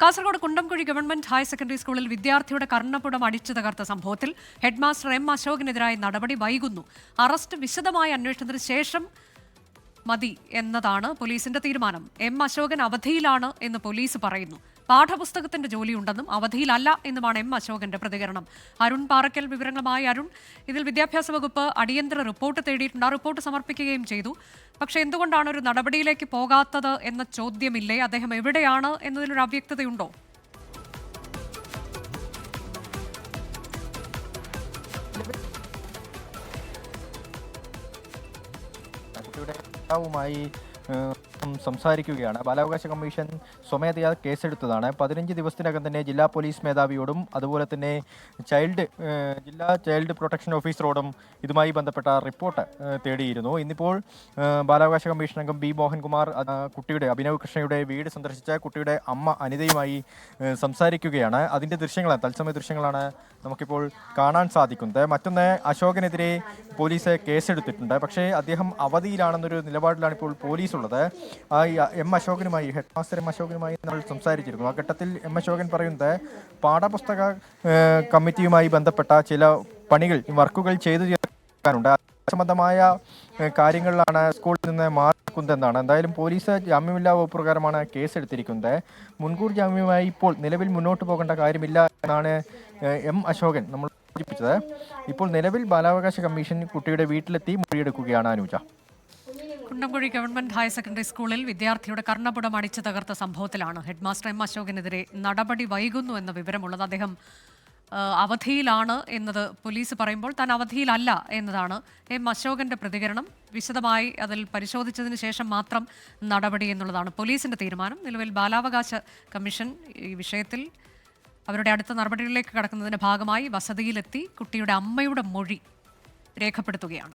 Kasaragod Kundamkuzhi government higher secondary സ്കൂളിൽ വിദ്യാർത്ഥിയുടെ കർണപുടം അടിച്ചു തകർത്ത സംഭവത്തിൽ ഹെഡ്മാസ്റ്റർ എം അശോകിനെതിരായ നടപടി വൈകുന്നു. അറസ്റ്റ് വിശദമായ അന്വേഷണത്തിന് ശേഷം മതി എന്നതാണ് പോലീസിന്റെ തീരുമാനം. എം അശോകൻ അവധിയിലാണ് എന്ന് പോലീസ് പറയുന്നു. പാഠപുസ്തകത്തിന്റെ ജോലിയുണ്ടെന്നും അവധിയിലല്ല എന്നുമാണ് എം അശോകന്റെ പ്രതികരണം. അരുൺ പാറക്കൽ വിവരങ്ങളുമായി. അരുൺ, ഇതിൽ വിദ്യാഭ്യാസ വകുപ്പ് അടിയന്തര റിപ്പോർട്ട് തേടിയിട്ടുണ്ട്. ആ റിപ്പോർട്ട് സമർപ്പിക്കുകയും ചെയ്തു. പക്ഷെ എന്തുകൊണ്ടാണ് ഒരു നടപടിയിലേക്ക് പോകാത്തത് എന്ന ചോദ്യമില്ലേ? അദ്ദേഹം എവിടെയാണ് എന്നതിലൊരു അവ്യക്തതയുണ്ടോ? സംസാരിക്കുകയാണ്. ബാലാവകാശ കമ്മീഷൻ സ്വമേധയാ കേസെടുത്തതാണ്. 15 ദിവസത്തിനകം തന്നെ ജില്ലാ പോലീസ് മേധാവിയോടും അതുപോലെ തന്നെ ജില്ലാ ചൈൽഡ് പ്രൊട്ടക്ഷൻ ഓഫീസറോടും ഇതുമായി ബന്ധപ്പെട്ട റിപ്പോർട്ട് തേടിയിരുന്നു. ഇന്നിപ്പോൾ ബാലാവകാശ കമ്മീഷൻ അംഗം ബി മോഹൻകുമാർ കുട്ടിയുടെ അഭിനവ് കൃഷ്ണയുടെ വീട് സന്ദർശിച്ച കുട്ടിയുടെ അമ്മ അനിതയുമായി സംസാരിക്കുകയാണ്. അതിൻ്റെ തത്സമയ ദൃശ്യങ്ങളാണ് നമുക്കിപ്പോൾ കാണാൻ സാധിക്കുന്നത്. മറ്റൊന്ന്, അശോകനെതിരെ പോലീസ് കേസെടുത്തിട്ടുണ്ട്. പക്ഷേ അദ്ദേഹം അവധിയിലാണെന്നൊരു നിലപാടിലാണ് ഇപ്പോൾ പോലീസ് ഉള്ളത്. ഹെഡ് മാസ്റ്റർ എം അശോകനുമായി നമ്മൾ സംസാരിച്ചിരുന്നു. ആ ഘട്ടത്തിൽ എം അശോകൻ പറയുന്നത് പാഠപുസ്തക കമ്മിറ്റിയുമായി ബന്ധപ്പെട്ട ചില വർക്കുകൾ ചെയ്തു തീർക്കാനുണ്ട്. സംബന്ധമായ കാര്യങ്ങളിലാണ് സ്കൂളിൽ നിന്ന് മാറിക്കുന്നതെന്നാണ്. എന്തായാലും പോലീസ് ജാമ്യമില്ലാ വകുപ്പ് പ്രകാരമാണ് കേസെടുത്തിരിക്കുന്നത്. മുൻകൂർ ജാമ്യമായി ഇപ്പോൾ നിലവിൽ മുന്നോട്ട് പോകേണ്ട കാര്യമില്ല എന്നാണ് എം അശോകൻ നമ്മൾ സൂചിപ്പിച്ചത്. ഇപ്പോൾ നിലവിൽ ബാലാവകാശ കമ്മീഷൻ കുട്ടിയുടെ വീട്ടിലെത്തി മൊഴിയെടുക്കുകയാണ്. Anuja, Kundamkuzhi government higher secondary സ്കൂളിൽ വിദ്യാർത്ഥിയുടെ കർണപുടം അടിച്ചു തകർത്ത സംഭവത്തിലാണ് ഹെഡ്മാസ്റ്റർ എം അശോകനെതിരെ നടപടി വൈകുന്നു എന്ന വിവരമുള്ളത്. അദ്ദേഹം അവധിയിലാണ് എന്നത് പോലീസ് പറയുമ്പോൾ താൻ അവധിയിലല്ല എന്നതാണ് എം അശോകന്റെ പ്രതികരണം. വിശദമായി അതിൽ പരിശോധിച്ചതിന് ശേഷം മാത്രം നടപടി എന്നുള്ളതാണ് പോലീസിന്റെ തീരുമാനം. നിലവിൽ ബാലാവകാശ കമ്മീഷൻ ഈ വിഷയത്തിൽ അവരുടെ അടുത്ത നടപടികളിലേക്ക് കടക്കുന്നതിന്റെ ഭാഗമായി വസതിയിലെത്തി കുട്ടിയുടെ അമ്മയുടെ മൊഴി രേഖപ്പെടുത്തുകയാണ്.